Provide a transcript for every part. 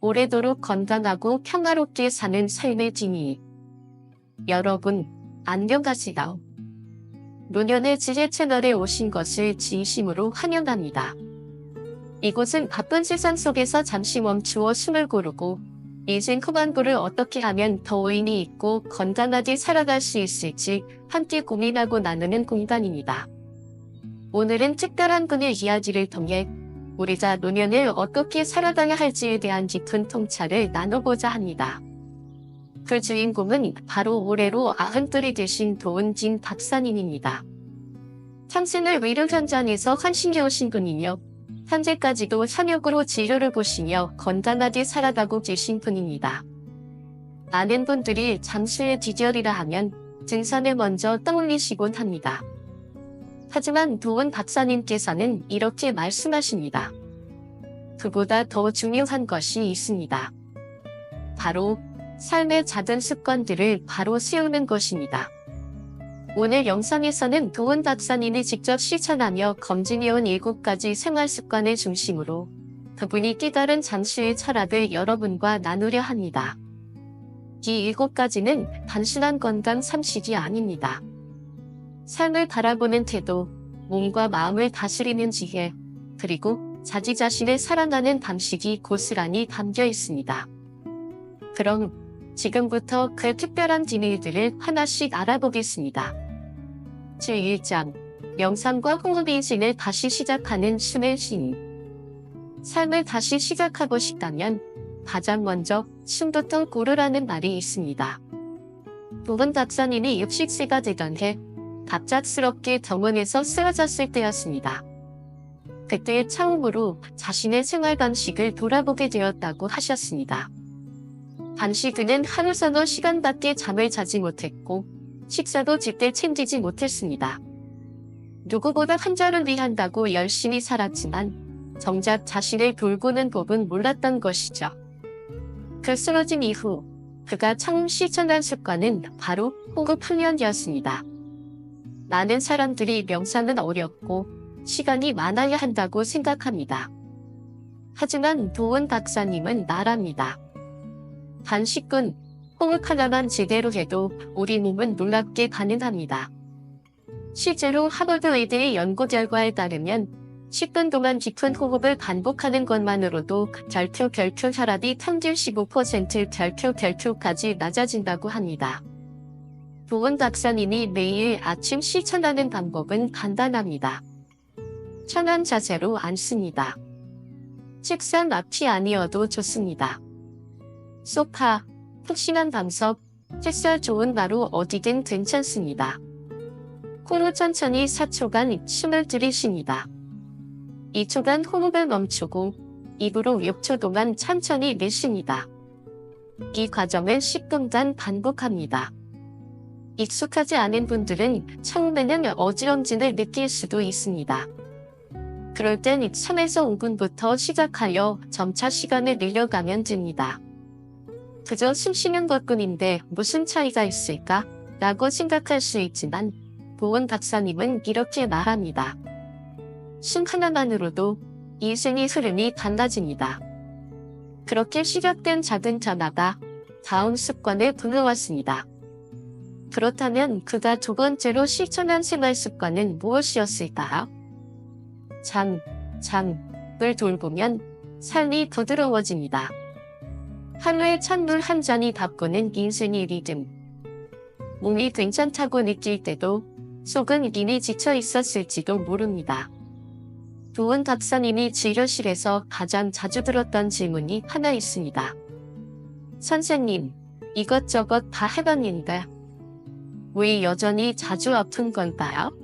오래도록 건강하고 평화롭게 사는 삶의 진위. 여러분, 안녕하세요. 노년의 지혜 채널에 오신 것을 진심으로 환영합니다. 이곳은 바쁜 세상 속에서 잠시 멈추어 숨을 고르고 인생 후반부를 어떻게 하면 더 의미 있고 건강하게 살아갈 수 있을지 함께 고민하고 나누는 공간입니다. 오늘은 특별한 분의 이야기를 통해 우리가 노년을 어떻게 살아가야 할지에 대한 깊은 통찰을 나눠보자 합니다. 그 주인공은 바로 올해로 92이 되신 도은진 박사님입니다. 당신을 의료 현장에서 환신해 오신 분이며 현재까지도 현역으로 진료를 보시며 건강하게 살아가고 계신 분입니다. 많은 분들이 잠수의 비결이라 하면 등산을 먼저 떠올리시곤 합니다. 하지만 도은 박사님께서는 이렇게 말씀하십니다. 그보다 더 중요한 것이 있습니다. 바로 삶의 작은 습관들을 바로 세우는 것입니다. 오늘 영상에서는 도은 박사님이 직접 실천하며 검증해온 7가지 생활 습관을 중심으로 그분이 깨달은 잠수의 철학을 여러분과 나누려 합니다. 이 7가지는 단순한 건강 상식이 아닙니다. 삶을 바라보는 태도, 몸과 마음을 다스리는 지혜, 그리고 자기 자신을 사랑하는 방식이 고스란히 담겨 있습니다. 그럼 지금부터 그 특별한 비밀들을 하나씩 알아보겠습니다. 제1장, 명상과 호흡 인생을 다시 시작하는 숨의 쉼. 삶을 다시 시작하고 싶다면 가장 먼저 숨부터 고르라는 말이 있습니다. 도은 박사님이 60세가 되던 해 갑작스럽게 병원에서 쓰러졌을 때였습니다. 그때 처음으로 자신의 생활 방식을 돌아보게 되었다고 하셨습니다. 당시 그는 하루 서너 시간밖에 잠을 자지 못했고 식사도 제때 챙기지 못했습니다. 누구보다 환자를 위한다고 열심히 살았지만 정작 자신을 돌보는 법은 몰랐던 것이죠. 그 쓰러짐 이후 그가 처음 실천한 습관은 바로 호흡 훈련이었습니다. 많은 사람들이 명상은 어렵고 시간이 많아야 한다고 생각합니다. 하지만 도은 박사님은 말합니다. 단 10분, 호흡 하나만 제대로 해도 우리 몸은 놀랍게 가능합니다. 실제로 하버드 의대의 연구 결과에 따르면 10분 동안 깊은 호흡을 반복하는 것만으로도 별표 혈압이 평균 15% 별표까지 낮아진다고 합니다. 도은 박사님이 매일 아침 실천하는 방법은 간단합니다. 편한 자세로 앉습니다. 책상 앞이 아니어도 좋습니다. 소파, 푹신한 방석, 햇살 좋은 마루 어디든 괜찮습니다. 코로 천천히 4초간 숨을 들이쉽니다. 2초간 호흡을 멈추고 입으로 6초 동안 천천히 내쉽니다. 이 과정을 10분간 반복합니다. 익숙하지 않은 분들은 처음에는 어지럼증을 느낄 수도 있습니다. 그럴 땐 3에서 5분부터 시작하여 점차 시간을 늘려가면 됩니다. 그저 숨 쉬는 것뿐인데 무슨 차이가 있을까? 라고 생각할 수 있지만 도은 박사님은 이렇게 말합니다. 숨 하나만으로도 인생의 흐름이 달라집니다. 그렇게 시작된 작은 변화가 다음 습관을 불러왔습니다. 그렇다면 그가 2번째로 실천한 생활 습관은 무엇이었을까요? 잠을 돌보면 삶이 부드러워집니다. 하루에 찬물 한 잔이 바꾸는 인생의 리듬. 몸이 괜찮다고 느낄 때도 속은 이미 지쳐 있었을지도 모릅니다. 도은 박사님이 진료실에서 가장 자주 들었던 질문이 하나 있습니다. 선생님, 이것저것 다 해봤는데 왜 여전히 자주 아픈 건가요?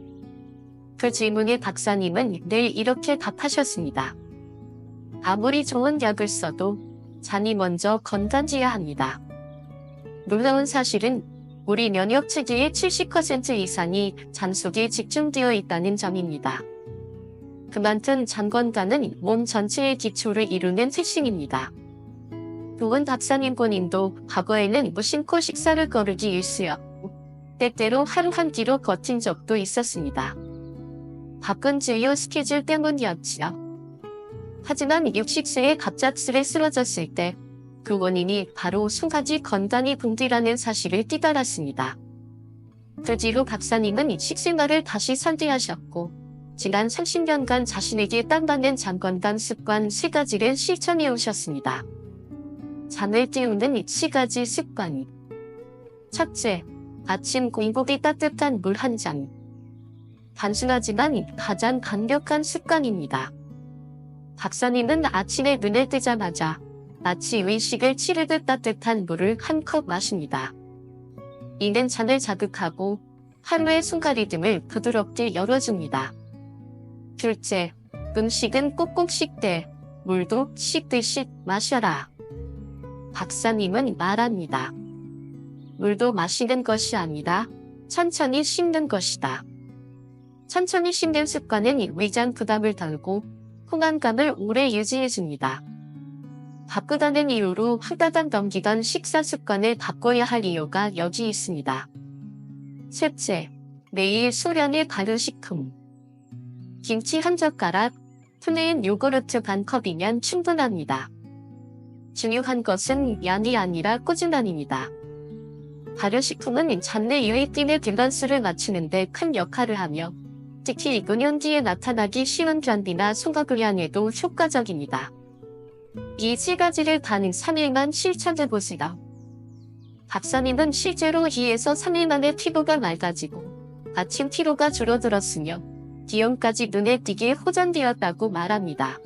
그 질문에 박사님은 늘 이렇게 답하셨습니다. 아무리 좋은 약을 써도 잔이 먼저 건강해야 합니다. 놀라운 사실은 우리 면역체계의 70% 이상이 잠 속에 집중되어 있다는 점입니다. 그만큼 잠 건강은 몸 전체의 기초를 이루는 핵심입니다. 도은 박사님 본인도 과거에는 무심코 식사를 거르기 일쑤였고 때때로 하루 한 끼로 버틴 적도 있었습니다. 바쁜 진료 스케줄 때문이었지요. 하지만 60세에 갑작스레 쓰러졌을 때 그 원인이 바로 소가지 건강이 붕괴라는 사실을 깨달았습니다. 그 뒤로 박사님은 식생활을 다시 설계하셨고 지난 30년간 자신에게 딱 맞는 잠 건강 습관 3가지를 실천해 오셨습니다. 잠을 깨우는 3가지 습관. 첫째, 아침 공복에 따뜻한 물 한 잔. 단순하지만 가장 강력한 습관입니다. 박사님은 아침에 눈을 뜨자마자 마치 의식을 치르듯 따뜻한 물을 한 컵 마십니다. 이는 잔을 자극하고 하루의 순간 리듬을 부드럽게 열어줍니다. 둘째, 음식은 꼭꼭 씹되 물도 씹듯이 마셔라. 박사님은 말합니다. 물도 마시는 것이 아니라 천천히 씹는 것이다. 천천히 씹는 습관은 위장 부담을 덜고 포만감을 오래 유지해줍니다. 바쁘다는 이유로 후다닥 넘기던 식사 습관을 바꿔야 할 이유가 여기 있습니다. 셋째, 매일 소량의 발효식품. 김치 한 젓가락, 플레인 요구르트 반 컵이면 충분합니다. 중요한 것은 양이 아니라 꾸준함입니다. 발효식품은 잔내 유익균의 밸런스를 맞추는 데 큰 역할을 하며 특히 노년기에 나타나기 쉬운 변비나 소화불량에도 효과적입니다. 이 3가지를 단 3일만 실천해보세요. 박사님은 실제로 2에서 3일 만에 피부가 맑아지고 아침 피로가 줄어들었으며 기운까지 눈에 띄게 호전되었다고 말합니다.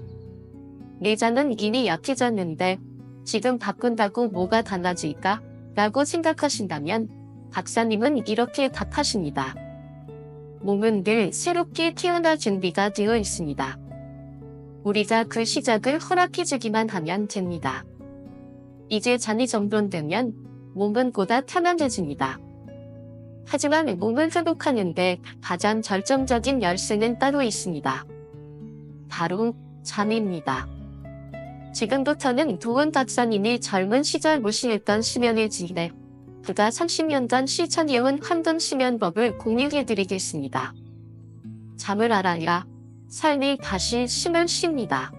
내장은 이미 약해졌는데 지금 바꾼다고 뭐가 달라질까? 라고 생각하신다면 박사님은 이렇게 답하십니다. 몸은 늘 새롭게 태어날 준비가 되어 있습니다. 우리가 그 시작을 허락해주기만 하면 됩니다. 이제 잔이 정돈되면 몸은 보다 편안해집니다. 하지만 몸을 회복하는데 가장 결정적인 열쇠는 따로 있습니다. 바로 잠입니다. 지금부터는 도원 박사님이 젊은 시절 무시했던 수면의 질에 그가 30년간 실천해온 황금 수면법을 공유해드리겠습니다. 잠을 알아야 삶이 다시 숨을 쉽니다.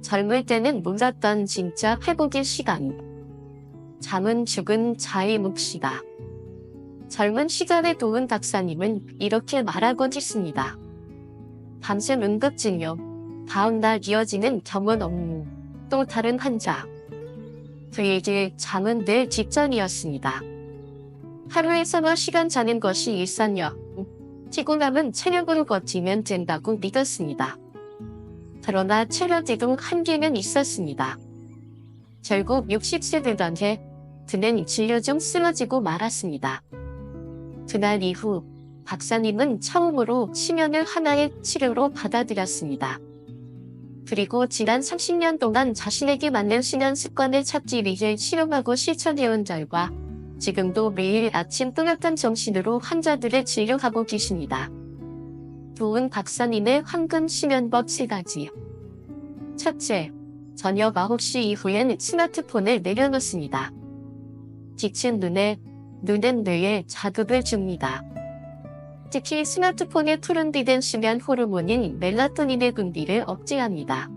젊을 때는 몰랐던 진짜 회복의 시간. 잠은 죽은 자의 몫이다. 젊은 시절의 도은 박사님은 이렇게 말하곤 했습니다. 밤샘 응급진료, 다음날 이어지는 병원 업무, 또 다른 환자. 그에게 잠은 늘 직전이었습니다. 하루에 3-4시간 자는 것이 일상이었고 피곤함은 체력으로 버티면 된다고 믿었습니다. 그러나 체력에도 한계는 있었습니다. 결국 60세 되던 해 그는 진료 중 쓰러지고 말았습니다. 그날 이후 박사님은 처음으로 수면을 하나의 치료로 받아들였습니다. 그리고 지난 30년 동안 자신에게 맞는 수면 습관을 찾기 위해 실험하고 실천해온 결과 지금도 매일 아침 또렷한 정신으로 환자들을 진료하고 계십니다. 도은 박사님의 황금 수면법 3가지. 첫째, 저녁 9시 이후엔 스마트폰을 내려놓습니다. 빛은 눈은 뇌에 자극을 줍니다. 특히 스마트폰에 투른비된 수면 호르몬인 멜라토닌의 분비를 억제합니다.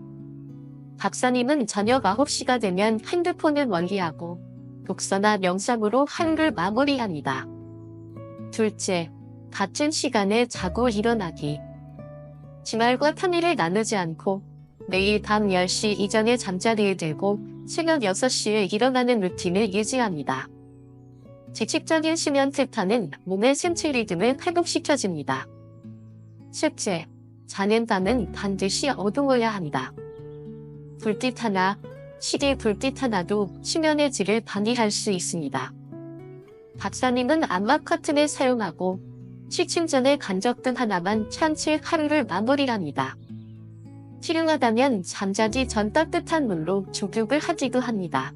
박사님은 저녁 9시가 되면 핸드폰을 멀리하고 독서나 명상으로 하루를 마무리합니다. 둘째, 같은 시간에 자고 일어나기. 주말과 평일을 나누지 않고 매일 밤 10시 이전에 잠자리에 들고 새벽 6시에 일어나는 루틴을 유지합니다. 규칙적인 수면 패턴은 몸의 생체 리듬을 회복시켜줍니다. 셋째, 자는 밤은 반드시 어두워야 합니다. 불빛 하나, 시계 불빛 하나도 수면의 질을 방해할 수 있습니다. 박사님은 암막 커튼을 사용하고 취침 전에 간접등 하나만 켠 채 하루를 마무리합니다. 필요하다면 잠자기 전 따뜻한 물로 족욕을 하기도 합니다.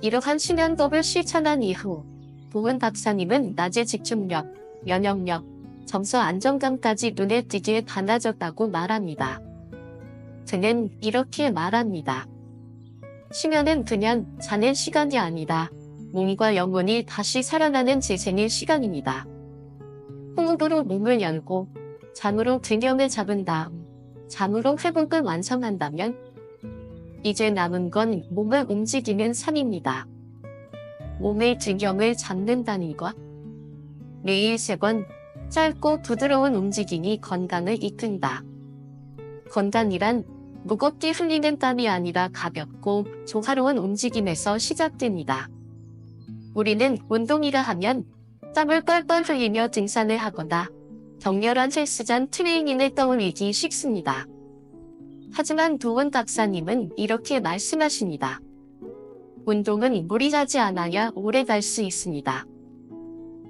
이러한 수면법을 실천한 이후 도은 박사님은 낮의 집중력, 면역력, 점수 안정감까지 눈에 띄게 달라졌다고 말합니다. 그는 이렇게 말합니다. 수면은 그냥 자는 시간이 아니라 몸과 영혼이 다시 살아나는 재생의 시간입니다. 호흡으로 몸을 열고 잠으로 균형을 잡은 다음 잠으로 회복을 완성한다면 이제 남은 건 몸을 움직이는 삶입니다. 몸의 균형을 잡는다는 것. 매일 3번 짧고 부드러운 움직임이 건강을 이끈다. 건강이란 무겁게 흘리는 땀이 아니라 가볍고 조화로운 움직임에서 시작됩니다. 우리는 운동이라 하면 땀을 뻘뻘 흘리며 등산을 하거나 격렬한 헬스장 트레이닝을 떠올리기 쉽습니다. 하지만 도원 박사님은 이렇게 말씀하십니다. 운동은 무리하지 않아야 오래 갈 수 있습니다.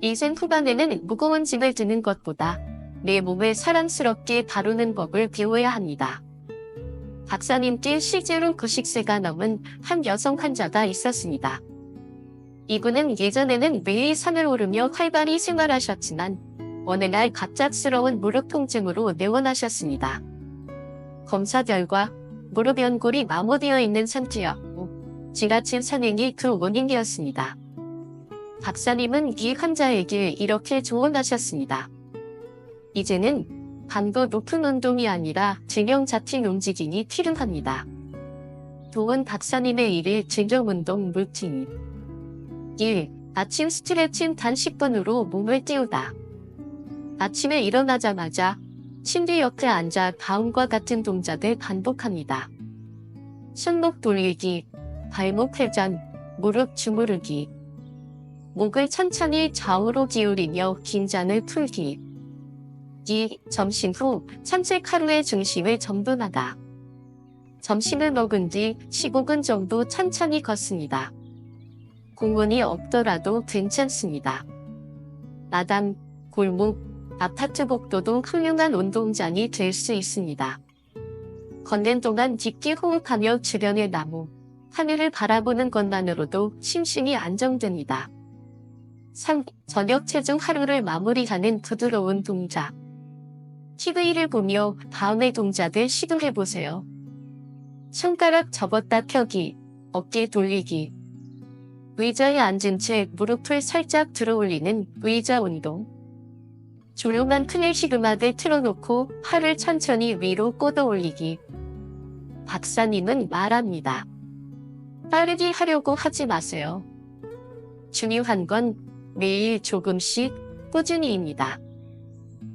인생 후반에는 무거운 짐을 드는 것보다 내 몸을 사랑스럽게 다루는 법을 배워야 합니다. 박사님께 실제로 90세가 넘은 한 여성 환자가 있었습니다. 이분은 예전에는 매일 산을 오르며 활발히 생활하셨지만 어느 날 갑작스러운 무릎 통증으로 내원하셨습니다. 검사 결과 무릎 연골이 마모되어 있는 상태였고 지나친 산행이 그 원인이었습니다. 박사님은 이 환자에게 이렇게 조언하셨습니다. 이제는 강도 높은 운동이 아니라 균형 잡힌 움직임이 필요합니다. 도원 박사님의 1일 균형운동 루틴. 1. 아침 스트레칭 단 10분으로 몸을 띄우다. 아침에 일어나자마자 침대 옆에 앉아 다음과 같은 동작을 반복합니다. 손목 돌리기, 발목 회전, 무릎 주무르기. 목을 천천히 좌우로 기울이며 긴장을 풀기. 2. 점심 후 산책 하루의 중심을 정돈하다. 점심을 먹은 뒤 15분 정도 천천히 걷습니다. 공원이 없더라도 괜찮습니다. 마당, 골목, 아파트 복도도 훌륭한 운동장이 될 수 있습니다. 걷는 동안 깊게 호흡하며 주변의 나무, 하늘을 바라보는 것만으로도 심신이 안정됩니다. 3. 저녁 체중 하루를 마무리하는 부드러운 동작. TV를 보며 다음의 동작을 시도해보세요. 손가락 접었다 펴기, 어깨 돌리기. 의자에 앉은 채 무릎을 살짝 들어올리는 의자 운동. 조용한 클래식 음악을 틀어놓고 팔을 천천히 위로 꽂아 올리기. 박사님은 말합니다. 빠르게 하려고 하지 마세요. 중요한 건 매일 조금씩 꾸준히입니다.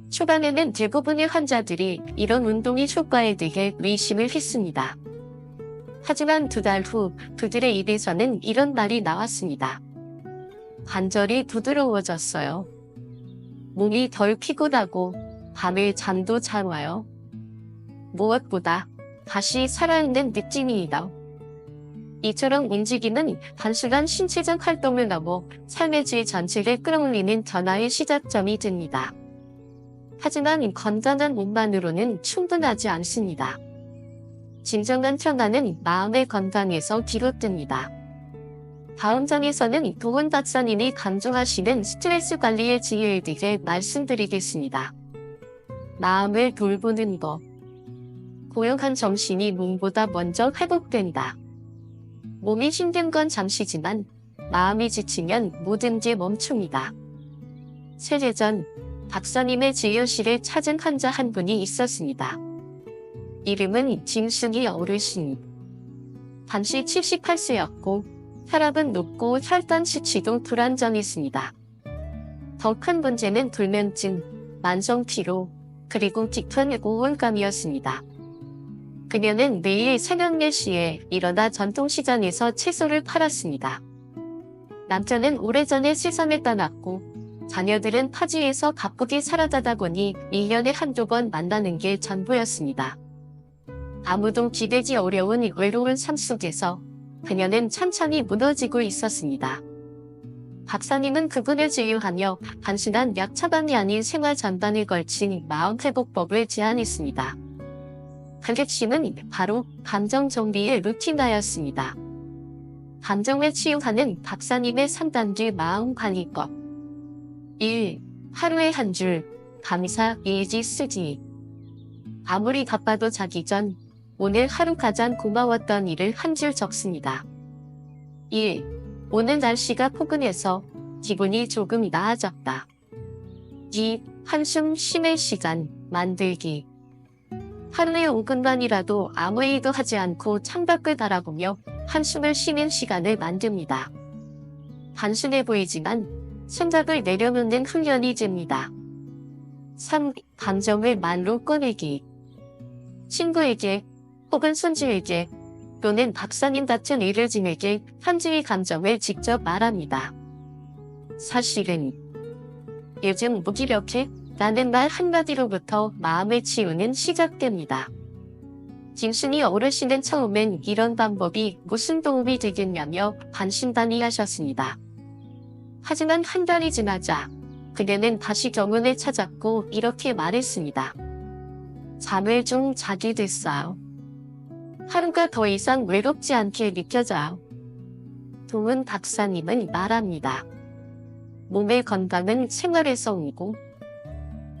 초반에는 대부분의 환자들이 이런 운동의 효과에 대해 의심을 했습니다. 하지만 2달 후 그들의 입에서는 이런 말이 나왔습니다. 관절이 부드러워졌어요. 몸이 덜 피곤하고 밤에 잠도 잘 와요. 무엇보다 다시 살아있는 느낌이다. 이처럼 움직임은 단순한 신체적 활동을 넘어 삶의 질 전체를 끌어올리는 변화의 시작점이 됩니다. 하지만 건강한 몸만으로는 충분하지 않습니다. 진정한 평안은 마음의 건강에서 비롯됩니다. 다음 장에서는 도원 박사님이 강조하시는 스트레스 관리의 지혜에 대해 말씀드리겠습니다. 마음을 돌보는 것. 고요한 정신이 몸보다 먼저 회복된다. 몸이 힘든 건 잠시지만 마음이 지치면 모든 게 멈춥니다. 세례 전 박사님의 진료실을 찾은 환자 한 분이 있었습니다. 이름은 진순이 어르신. 당시 78세였고 혈압은 높고 혈당 수치도 불안정했습니다. 더 큰 문제는 불면증, 만성 피로, 그리고 짙은 우울감이었습니다. 그녀는 매일 새벽 4시에 일어나 전통시장에서 채소를 팔았습니다. 남편은 오래전에 세상을 떠났고 자녀들은 타지에서 바쁘게 살아가다 보니 1년에 한두 번 만나는 게 전부였습니다. 아무도 기대지 어려운 외로운 삶 속에서 그녀는 천천히 무너지고 있었습니다. 박사님은 그분을 치유하며 단순한 약 처방이 아닌 생활 전반에 걸친 마음회복법을 제안했습니다. 그 핵심은 바로 감정 정리의 루틴화였습니다. 감정을 치유하는 박사님의 3단계 마음관리법. 1. 하루에 한 줄, 감사 일기 쓰기. 아무리 바빠도 자기 전 오늘 하루 가장 고마웠던 일을 한 줄 적습니다. 1. 오늘 날씨가 포근해서 기분이 조금 나아졌다. 2. 한숨 쉼의 시간 만들기. 하루에 5분만이라도 아무 일도 하지 않고 창밖을 바라보며 한숨을 쉬는 시간을 만듭니다. 단순해 보이지만 생각을 내려놓는 훈련이 됩니다. 3. 감정을 말로 꺼내기. 친구에게 혹은 손주에게 또는 박사님 같은 일을진에게 현재의 감정을 직접 말합니다. 사실은 요즘 무기력해? 라는 말 한마디로부터 마음의 치유는 시작됩니다. 김순희 어르신은 처음엔 이런 방법이 무슨 도움이 되겠냐며 반신반의하셨습니다. 하지만 한 달이 지나자 그녀는 다시 병원을 찾았고 이렇게 말했습니다. 잠을 좀 자게 됐어요. 하루가 더 이상 외롭지 않게 느껴져요. 도문 박사님은 말합니다. 몸의 건강은 생활에서 오고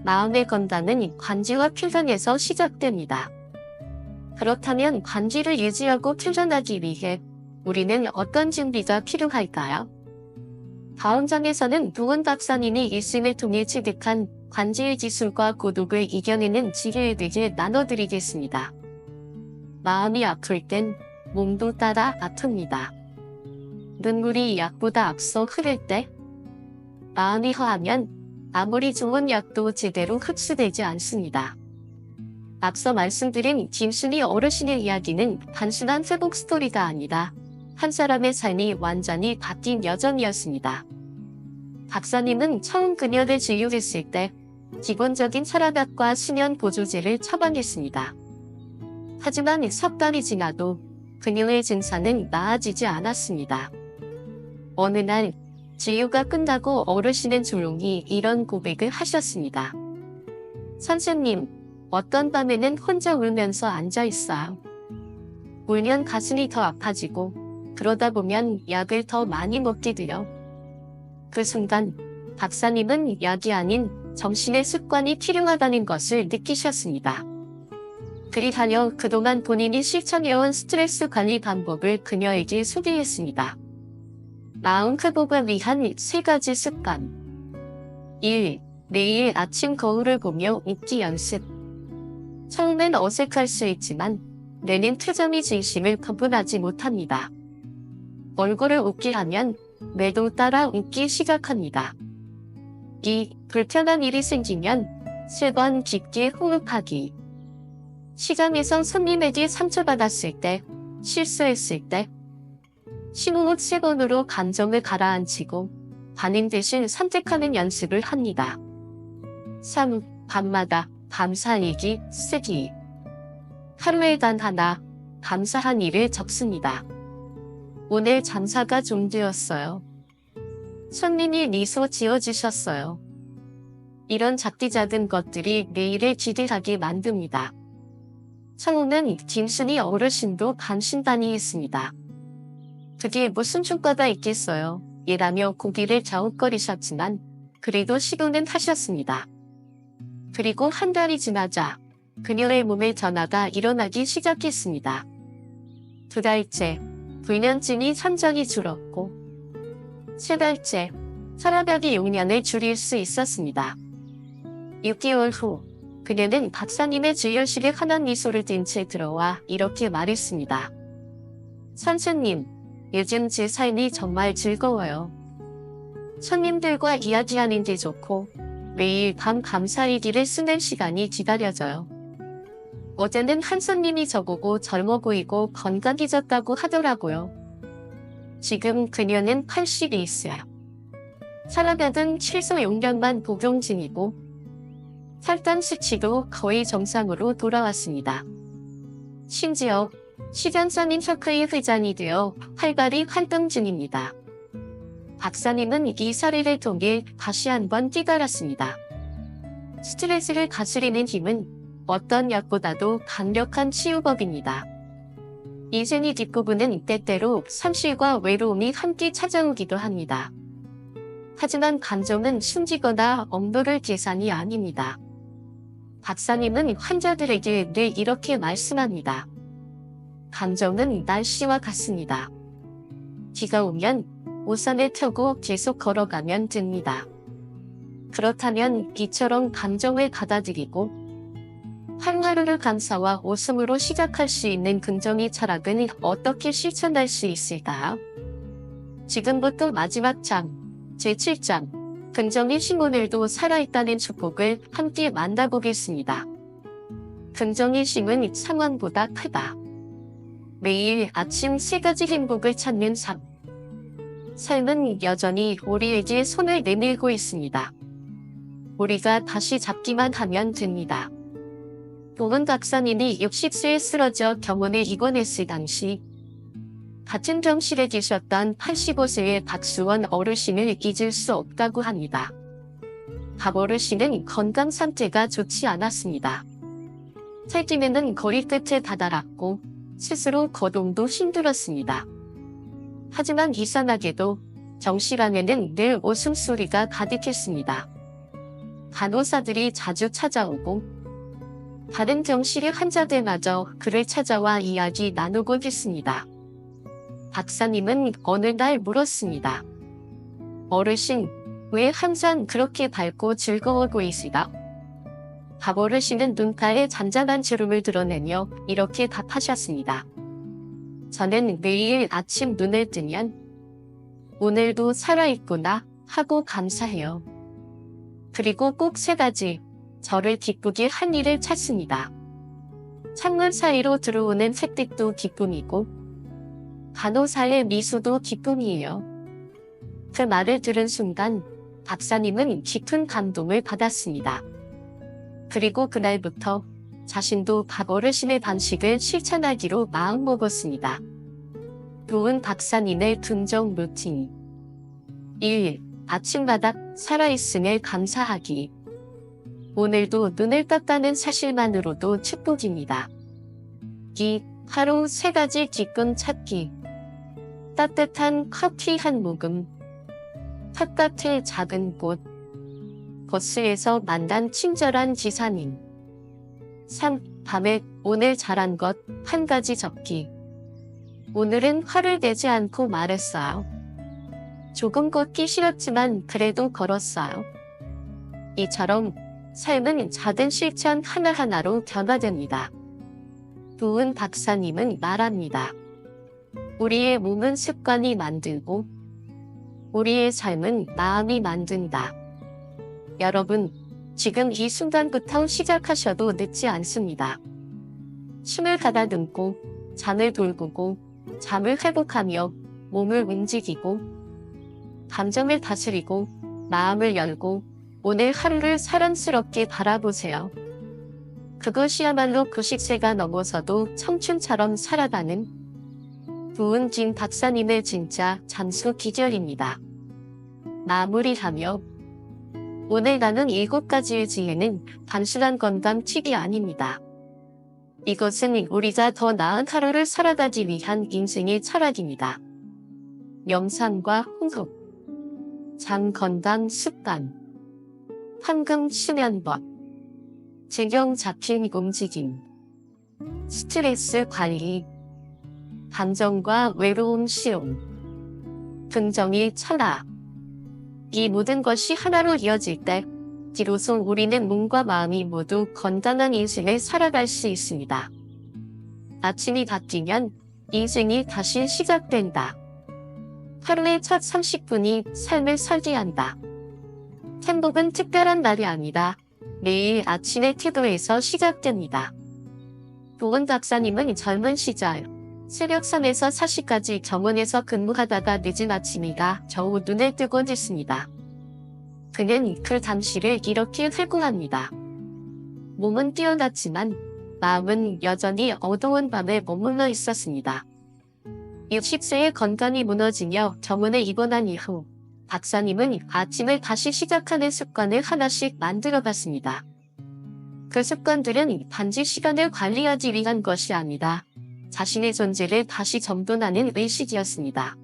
마음의 건강은 관지와 표현에서 시작됩니다. 그렇다면 관지를 유지하고 표현하기 위해 우리는 어떤 준비가 필요할까요? 다음 장에서는 도문 박사님이 일생을 통해 체득한 관지의 기술과 고독을 이겨내는 지혜에 대해 나눠드리겠습니다. 마음이 아플 땐 몸도 따라 아픕니다. 눈물이 약보다 앞서 흐를 때 마음이 허하면 아무리 좋은 약도 제대로 흡수되지 않습니다. 앞서 말씀드린 김순희 어르신의 이야기는 단순한 회복 스토리가 아니라 한 사람의 삶이 완전히 바뀐 여정이었습니다. 박사님은 처음 그녀를 진료했을 때 기본적인 혈압약과 수면 보조제를 처방했습니다. 하지만 석 달이 지나도 그녀의 증상은 나아지지 않았습니다. 어느 날 진료가 끝나고 어르신은 조용히 이런 고백을 하셨습니다. 선생님, 어떤 밤에는 혼자 울면서 앉아있어요. 울면 가슴이 더 아파지고 그러다 보면 약을 더 많이 먹게 돼요. 그 순간 박사님은 약이 아닌 정신의 습관이 필요하다는 것을 느끼셨습니다. 그리하여 그동안 본인이 실천해온 스트레스 관리 방법을 그녀에게 소개했습니다. 마음 회복을 위한 3가지 습관. 1. 매일 아침 거울을 보며 웃기 연습. 처음엔 어색할 수 있지만 뇌는 표정이 진심을 구분하지 못합니다. 얼굴을 웃게 하면 뇌도 따라 웃기 시작합니다. 2. 불편한 일이 생기면 3번 깊게 호흡하기. 시장에서 손님에게 상처받았을 때, 실수했을 때, 심호흡 3번으로 감정을 가라앉히고 반응 대신 선택하는 연습을 합니다. 3. 밤마다 감사일기 쓰기. 하루에 단 하나 감사한 일을 적습니다. 오늘 장사가 좀 되었어요. 손님이 미소 지어주셨어요. 이런 작디작은 것들이 내일을 기대하게 만듭니다. 처음엔 김순희 어르신도 반신반의했습니다. 그게 무슨 효과가 있겠어요? 이라며 고개를 갸웃거리셨지만 그래도 시도는 하셨습니다. 그리고 한 달이 지나자 그녀의 몸에 변화가 일어나기 시작했습니다. 2달째 불면증이 산적이 줄었고 3달째 혈압약의 용량을 줄일 수 있었습니다. 6개월 후 그녀는 박사님의 진료실에 환한 미소를 띤 채 들어와 이렇게 말했습니다. 선생님, 요즘 제 삶이 정말 즐거워요. 손님들과 이야기하는 게 좋고 매일 밤 감사일기를 쓰는 시간이 기다려져요. 어제는 한 손님이 저보고 젊어 보이고 건강해졌다고 하더라고요. 지금 그녀는 80이 있어요. 혈압약은 최소 용량만 복용 중이고 혈당 수치도 거의 정상으로 돌아왔습니다. 심지어 시장선인 혁의 회장이 되어 활발히 활동 중입니다. 박사님은 이 사례를 통해 다시 한번 깨달았습니다. 스트레스를 다스리는 힘은 어떤 약보다도 강력한 치유법입니다. 인생의 뒷부분은 때때로 상실과 외로움이 함께 찾아오기도 합니다. 하지만 감정은 숨기거나 억누를 계산이 아닙니다. 박사님은 환자들에게 늘 이렇게 말씀합니다. 감정은 날씨와 같습니다. 비가 오면 우산을 펴고 계속 걸어가면 됩니다. 그렇다면 비처럼 감정을 받아들이고 하루하루를 감사와 웃음으로 시작할 수 있는 긍정의 철학은 어떻게 실천할 수 있을까요? 지금부터 마지막 장, 제7장, 긍정의 힘오늘도 살아있다는 축복을 함께 만나보겠습니다. 긍정의 힘은 상황보다 크다. 매일 아침 3가지 행복을 찾는 삶. 삶은 여전히 우리에게 손을 내밀고 있습니다. 우리가 다시 잡기만 하면 됩니다. 보은 박사님이 60세에 쓰러져 병원에 입원했을 당시 같은 병실에 계셨던 85세의 박수원 어르신을 잊을 수 없다고 합니다. 박 어르신은 건강 상태가 좋지 않았습니다. 살찌면은 거리 끝에 다다랐고 스스로 거동도 힘들었습니다. 하지만 이상하게도 정실 안에는 늘 웃음소리가 가득했습니다. 간호사들이 자주 찾아오고 다른 병실의 환자들마저 그를 찾아와 이야기 나누곤 했습니다. 박사님은 어느 날 물었습니다. 어르신, 왜 항상 그렇게 밝고 즐거워 보이시다? 박 어르신은 눈가에 잔잔한 주름을 드러내며 이렇게 답하셨습니다. 저는 매일 아침 눈을 뜨면 오늘도 살아있구나 하고 감사해요. 그리고 꼭 3가지 저를 기쁘게 한 일을 찾습니다. 창문 사이로 들어오는 햇빛도 기쁨이고 간호사의 미소도 기쁨이에요. 그 말을 들은 순간 박사님은 깊은 감동을 받았습니다. 그리고 그날부터 자신도 박 어르신의 방식을 실천하기로 마음먹었습니다. 도은 박사님의 긍정 루틴 1. 아침마다 살아있음에 감사하기. 오늘도 눈을 떴다는 사실만으로도 축복입니다. 2. 하루 3가지 기쁨 찾기. 따뜻한 커피 한 모금, 텃밭의 작은 꽃, 버스에서 만난 친절한 기사님. 3. 밤에 오늘 잘한 것 1가지 적기. 오늘은 화를 내지 않고 말했어요. 조금 걷기 싫었지만 그래도 걸었어요. 이처럼 삶은 작은 실천 하나하나로 변화됩니다. 도은 박사님은 말합니다. 우리의 몸은 습관이 만들고 우리의 삶은 마음이 만든다. 여러분, 지금 이 순간부터 시작하셔도 늦지 않습니다. 숨을 가다듬고 잠을 돌보고 잠을 회복하며 몸을 움직이고 감정을 다스리고 마음을 열고 오늘 하루를 사랑스럽게 바라보세요. 그것이야말로 90세가 넘어서도 청춘처럼 살아가는 도은진 박사님의 진짜 장수 기절입니다. 마무리하며 오늘 나눈 7가지의 지혜는 단순한 건강 팁이 아닙니다. 이것은 우리가 더 나은 하루를 살아가기 위한 인생의 철학입니다. 명상과 호흡, 장 건강 습관, 황금 수면법, 균형 잡힌 움직임, 스트레스 관리, 감정과 외로움 시험, 긍정의 철학. 이 모든 것이 하나로 이어질 때 비로소 우리는 몸과 마음이 모두 건강한 인생을 살아갈 수 있습니다. 아침이 바뀌면 인생이 다시 시작된다. 하루의 첫 30분이 삶을 설계한다. 행복은 특별한 날이 아니다. 매일 아침의 태도에서 시작됩니다. 도은 박사님은 젊은 시절 새벽 3에서 4시까지 병원에서 근무하다가 늦은 아침이가 겨우 눈을 뜨곤 했습니다. 그는 그 당시를 이렇게 회고합니다. 몸은 뛰어났지만 마음은 여전히 어두운 밤에 머물러 있었습니다. 60세의 건강이 무너지며 병원에 입원한 이후 박사님은 아침을 다시 시작하는 습관을 하나씩 만들어갔습니다. 그 습관들은 단지 시간을 관리하기 위한 것이 아니다. 자신의 존재를 다시 정돈하는 의식이었습니다.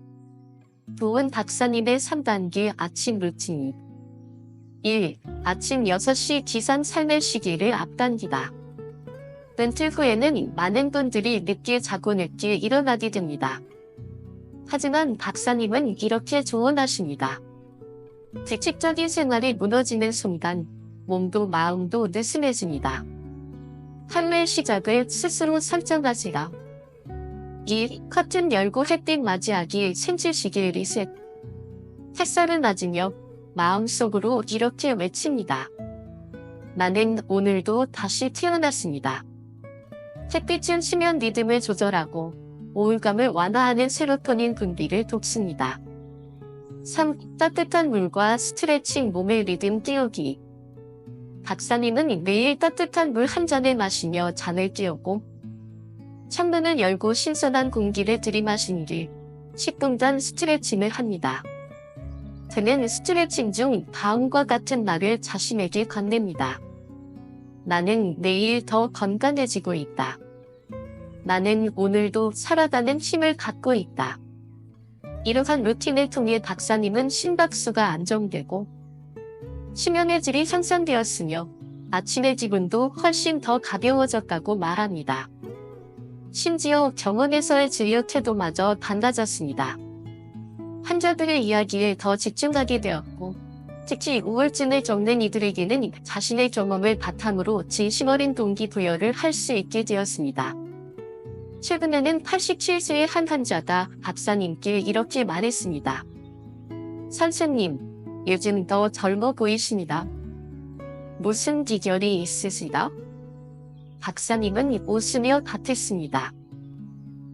도은 박사님의 3단계 아침 루틴 1. 아침 6시 기상 삶의 시기를 앞당기다. 은퇴 후에는 많은 분들이 늦게 자고 늦게 일어나게 됩니다. 하지만 박사님은 이렇게 조언하십니다. 규칙적인 생활이 무너지는 순간 몸도 마음도 느슨해집니다. 하루의 시작을 스스로 설정하세요. 2. 커튼 열고 햇빛 맞이하기 생체시계 리셋. 햇살을 맞으며 마음속으로 이렇게 외칩니다. 나는 오늘도 다시 태어났습니다. 햇빛은 수면 리듬을 조절하고 우울감을 완화하는 세로토닌 분비를 돕습니다. 3. 따뜻한 물과 스트레칭 몸의 리듬 띄우기. 박사님은 매일 따뜻한 물 한 잔을 마시며 잠을 깨우고 창문을 열고 신선한 공기를 들이마신 뒤 10분간 스트레칭을 합니다. 그는 스트레칭 중 다음과 같은 말을 자신에게 건넵니다. 나는 내일 더 건강해지고 있다. 나는 오늘도 살아가는 힘을 갖고 있다. 이러한 루틴을 통해 박사님은 심박수가 안정되고 수면의 질이 향상되었으며 아침의 기분도 훨씬 더 가벼워졌다고 말합니다. 심지어 병원에서의 진료 태도마저 달라졌습니다. 환자들의 이야기에 더 집중하게 되었고 특히 우울증을 겪는 이들에게는 자신의 경험을 바탕으로 진심 어린 동기부여를 할 수 있게 되었습니다. 최근에는 87세의 한 환자가 박사님께 이렇게 말했습니다. 선생님, 요즘 더 젊어 보이십니다. 무슨 비결이 있으시다? 박사님은 웃으며 답했습니다.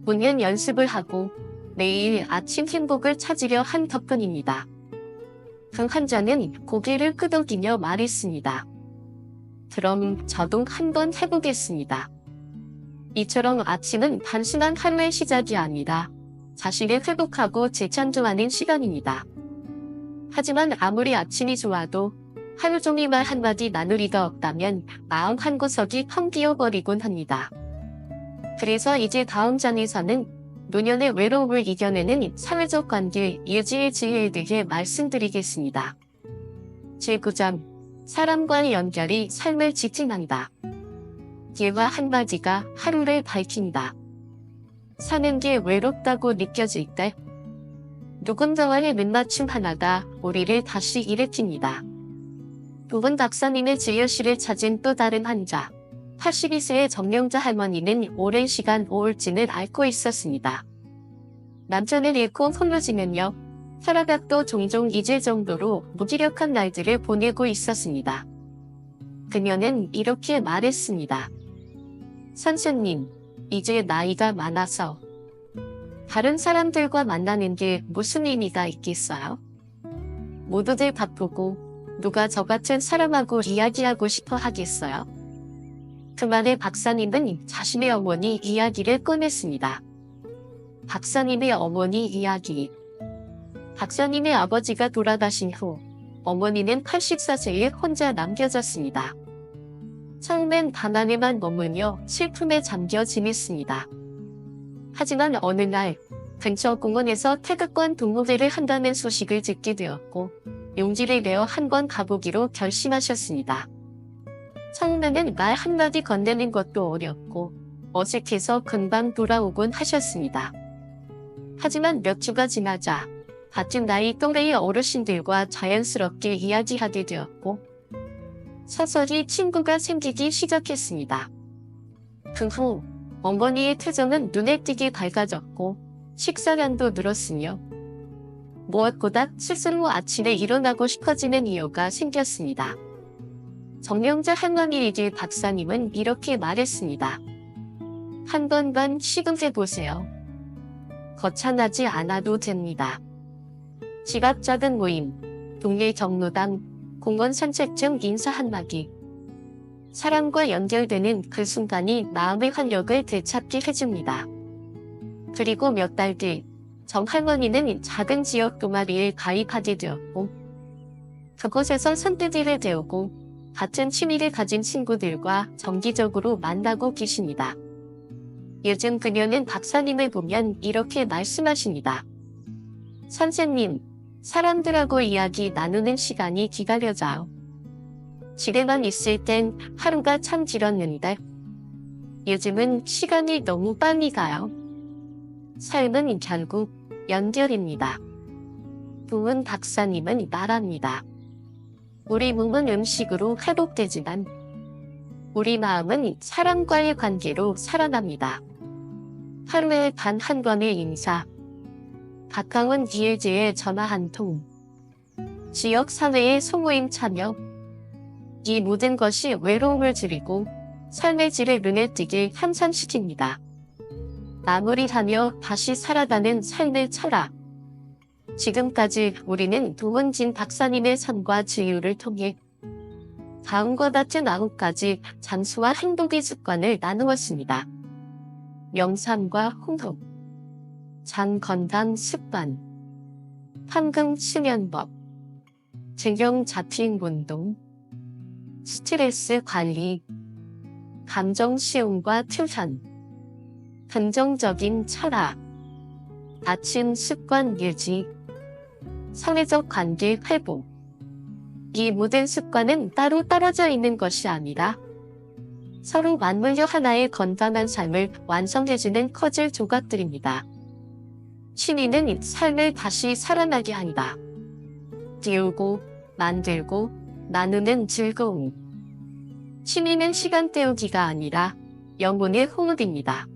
문연 연습을 하고 매일 아침 행복을 찾으려 한 덕분입니다. 그 환자는 고개를 끄덕이며 말했습니다. 그럼 저도 한번 해보겠습니다. 이처럼 아침은 단순한 하루의 시작이 아니라 자신을 회복하고 재창조하는 시간입니다. 하지만 아무리 아침이 좋아도 하루 종일 말 한마디 나누리가 없다면 마음 한구석이 텅 비어버리곤 합니다. 그래서 이제 다음 장에서는 노년의 외로움을 이겨내는 사회적 관계 유지의 지혜에 대해 말씀드리겠습니다. 제9장 사람과의 연결이 삶을 지탱한다. 예와 한마디가 하루를 밝힌다. 사는 게 외롭다고 느껴질 때 누군가와의 눈맞춤 하나가 우리를 다시 일으킵니다. 부분 박사님의 진료실을 찾은 또 다른 환자. 82세의 정명자 할머니는 오랜 시간 우울증을 앓고 있었습니다. 남편을 잃고 홀로지면요. 혈압약도 종종 잊을 정도로 무기력한 날들을 보내고 있었습니다. 그녀는 이렇게 말했습니다. 선생님, 이제 나이가 많아서 다른 사람들과 만나는 게 무슨 의미가 있겠어요? 모두들 바쁘고 누가 저 같은 사람하고 이야기하고 싶어 하겠어요? 그 말에 박사님은 자신의 어머니 이야기를 꺼냈습니다. 박사님의 어머니 이야기. 박사님의 아버지가 돌아가신 후 어머니는 84세에 혼자 남겨졌습니다. 처음엔 방 안에만 머물며 슬픔에 잠겨 지냈습니다. 하지만 어느 날 근처 공원에서 태극권 동호회를 한다는 소식을 듣게 되었고 용기를 내어 한번 가보기로 결심하셨습니다. 처음에는 말 한마디 건네는 것도 어렵고 어색해서 금방 돌아오곤 하셨습니다. 하지만 몇 주가 지나자 같은 나이 또래의 어르신들과 자연스럽게 이야기하게 되었고 서서히 친구가 생기기 시작했습니다. 그 후 어머니의 표정은 눈에 띄게 밝아졌고 식사량도 늘었으며 무엇보다 스스로 아침에 일어나고 싶어지는 이유가 생겼습니다. 정명자 할머니에게 박사님은 이렇게 말했습니다. 한 번만 시도해보세요. 거창하지 않아도 됩니다. 집 앞 작은 모임, 동네 경로당, 공원 산책 중 인사 한마디. 사람과 연결되는 그 순간이 마음의 활력을 되찾게 해줍니다. 그리고 몇 달 뒤 정 할머니는 작은 지역 동아리에 가입하게 되었고 그곳에서 선뜻이를 배우고 같은 취미를 가진 친구들과 정기적으로 만나고 계십니다. 요즘 그녀는 박사님을 보면 이렇게 말씀하십니다. 선생님, 사람들하고 이야기 나누는 시간이 기다려져요. 집에만 있을 땐 하루가 참 길었는데 요즘은 시간이 너무 빨리 가요. 삶은 결국 연결입니다. 부은 박사님은 말합니다. 우리 몸은 음식으로 회복되지만 우리 마음은 사람과의 관계로 살아납니다. 하루에 단 한 번의 인사, 가까운 기회제에 전화 한 통, 지역 사회의 소모임 참여, 이 모든 것이 외로움을 줄이고 삶의 질을 눈에 띄게 향상시킵니다. 마무리하며 다시 살아가는 삶의 철학. 지금까지 우리는 도문진 박사님의 삶과 지유를 통해 다음과 같은 9가지 장수와 행동의 습관을 나누었습니다. 명상과 호흡, 장 건강 습관, 황금 수면법, 증형 잡힌 운동, 스트레스 관리, 감정 시험과 표현, 긍정적인 철학, 아침 습관 유지, 사회적 관계 회복. 이 모든 습관은 따로 떨어져 있는 것이 아니라 서로 맞물려 하나의 건강한 삶을 완성해주는 퍼즐 조각들입니다. 취미는 삶을 다시 살아나게 한다. 띄우고, 만들고, 나누는 즐거움. 취미는 시간 때우기가 아니라 영혼의 호흡입니다.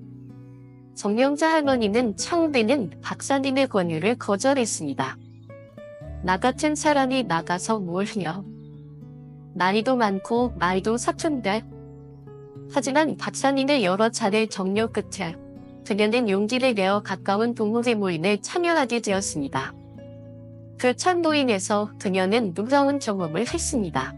정명자 할머니는 처음에는 박사님의 권유를 거절했습니다. 나 같은 사람이 나가서 뭘 해요? 나이도 많고 말도 서툰데. 하지만 박사님의 여러 차례 정려 끝에 그녀는 용기를 내어 가까운 동호회 모임에 참여하게 되었습니다. 그 첫 모임에서 그녀는 놀라운 경험을 했습니다.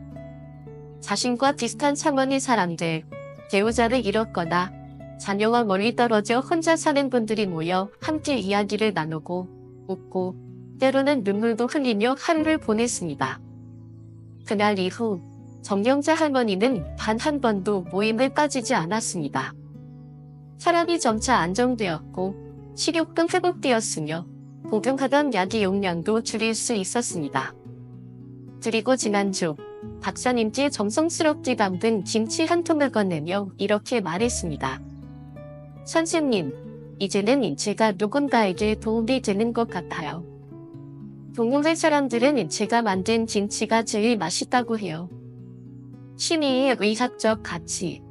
자신과 비슷한 상황의 사람들, 배우자를 잃었거나 자녀와 멀리 떨어져 혼자 사는 분들이 모여 함께 이야기를 나누고 웃고 때로는 눈물도 흘리며 하루를 보냈습니다. 그날 이후 정명자 할머니는 단 한 번도 모임에 빠지지 않았습니다. 혈압이 점차 안정되었고 식욕도 회복되었으며 복용하던 약의 용량도 줄일 수 있었습니다. 그리고 지난주 박사님께 정성스럽게 담근 김치 한 통을 건네며 이렇게 말했습니다. 선생님, 이제는 제가 누군가에게 도움이 되는 것 같아요. 동호회 사람들은 제가 만든 김치가 제일 맛있다고 해요. 취미의 의학적 가치.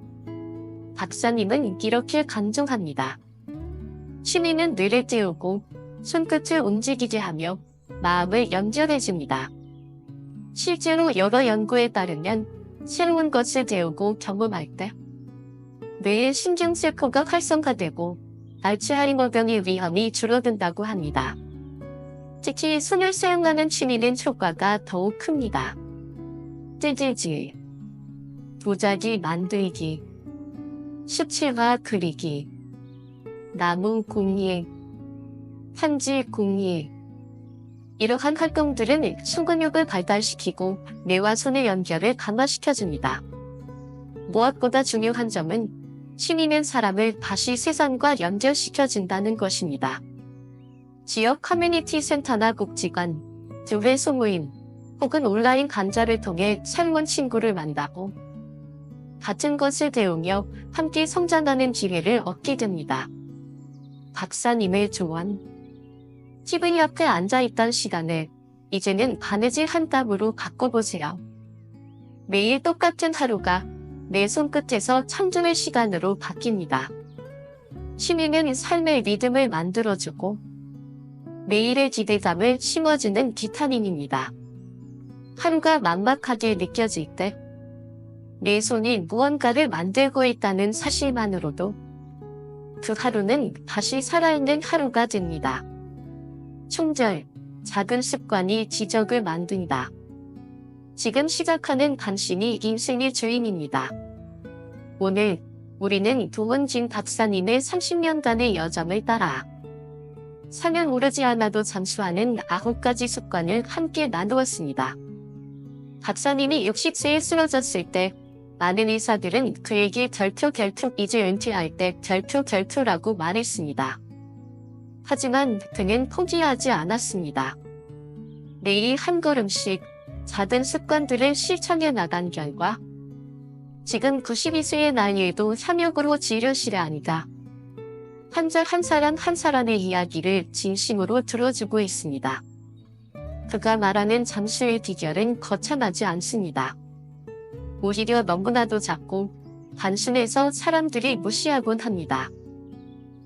박사님은 이렇게 강조합니다. 취미는 뇌를 띄우고 손끝을 움직이게 하며 마음을 연결해줍니다. 실제로 여러 연구에 따르면 새로운 것을 배우고 경험할 때 뇌의 신경세포가 활성화되고 알츠하이머병의 위험이 줄어든다고 합니다. 특히 손을 사용하는 취미는 효과가 더욱 큽니다. 뜨개질, 도자기 만들기, 수채화 그리기, 나무 공예, 편지 공예. 이러한 활동들은 순근육을 발달시키고 뇌와 손의 연결을 강화시켜줍니다. 무엇보다 중요한 점은 취미는 사람을 다시 세상과 연결시켜준다는 것입니다. 지역 커뮤니티 센터나 복지관, 교회 소모임, 혹은 온라인 강좌를 통해 새로운 친구를 만나고 같은 것을 배우며 함께 성장하는 기회를 얻게 됩니다. 박사님의 조언. TV 앞에 앉아있던 시간을 이제는 바느질 한 땀으로 바꿔보세요. 매일 똑같은 하루가 내 손끝에서 청중의 시간으로 바뀝니다. 취미는 삶의 리듬을 만들어주고 매일의 기대감을 심어주는 비타민입니다. 하루가 막막하게 느껴질 때 내 손이 무언가를 만들고 있다는 사실만으로도 그 하루는 다시 살아있는 하루가 됩니다. 충절, 작은 습관이 지적을 만든다. 지금 시작하는 당신이 인생의 주인입니다. 오늘 우리는 도문진 박사님의 30년간의 여정을 따라 사면 오르지 않아도 잠수하는 9가지 습관을 함께 나누었습니다. 박사님이 60세에 쓰러졌을 때 많은 의사들은 그에게 결투 이제 은퇴할 때 결투라고 말했습니다. 하지만 그는 포기하지 않았습니다. 매일 한 걸음씩 작은 습관들을 실천해 나간 결과 지금 92세의 나이에도 현역으로 진료실에 앉아 환자 한 사람 한 사람의 이야기를 진심으로 들어주고 있습니다. 그가 말하는 잠수의 비결은 거창하지 않습니다. 오히려 너무나도 작고 단순해서 사람들이 무시하곤 합니다.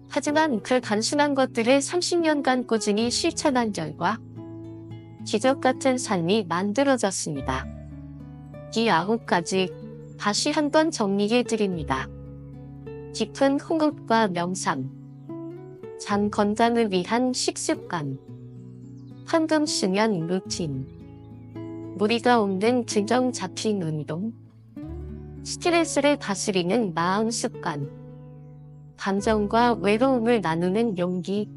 하지만 그 단순한 것들을 30년간 꾸준히 실천한 결과 기적 같은 삶이 만들어졌습니다. 이 9가지 다시 한번 정리해 드립니다. 깊은 호흡과 명상, 장 건강을 위한 식습관, 황금 수면 루틴, 무리가 없는 균형 잡힌 운동, 스트레스를 다스리는 마음 습관, 감정과 외로움을 나누는 용기,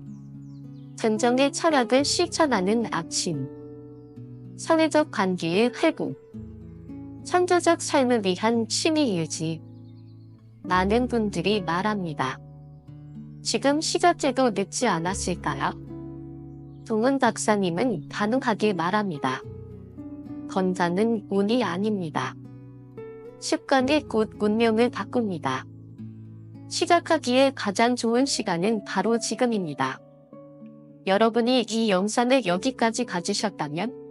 진정의 철학을 실천하는 아침, 사회적 관계의 회복, 창조적 삶을 위한 취미 유지. 많은 분들이 말합니다. 지금 시작해도 늦지 않았을까요? 동은 박사님은 단호하게 말합니다. 건강은 운이 아닙니다. 습관이 곧 운명을 바꿉니다. 시작하기에 가장 좋은 시간은 바로 지금입니다. 여러분이 이 영상을 여기까지 가지셨다면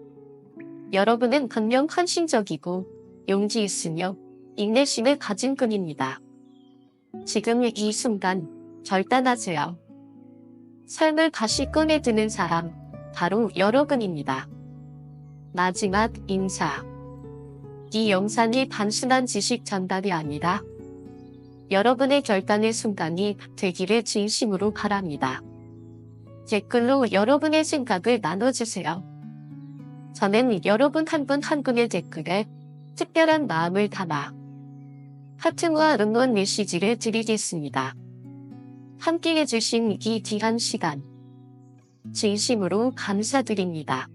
여러분은 분명 헌신적이고 용기 있으며 인내심을 가진 분입니다. 지금 이 순간 결단하세요. 삶을 다시 꺼내드는 사람, 바로 여러분입니다. 마지막 인사. 이 영상이 단순한 지식 전달이 아니라 여러분의 결단의 순간이 되기를 진심으로 바랍니다. 댓글로 여러분의 생각을 나눠주세요. 저는 여러분 한 분 한 분의 댓글에 특별한 마음을 담아 하트와 응원 메시지를 드리겠습니다. 함께해주신 이 귀한 시간 진심으로 감사드립니다.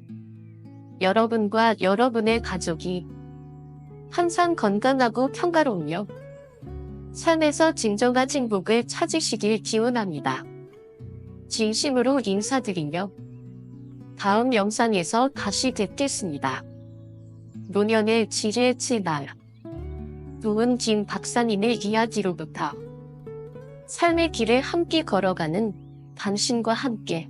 여러분과 여러분의 가족이 항상 건강하고 평화로우며 삶에서 진정한 행복을 찾으시길 기원합니다. 진심으로 인사드리며 다음 영상에서 다시 뵙겠습니다. 노년의 지혜의 날 노은진 박사님의 이야기로부터 삶의 길을 함께 걸어가는 당신과 함께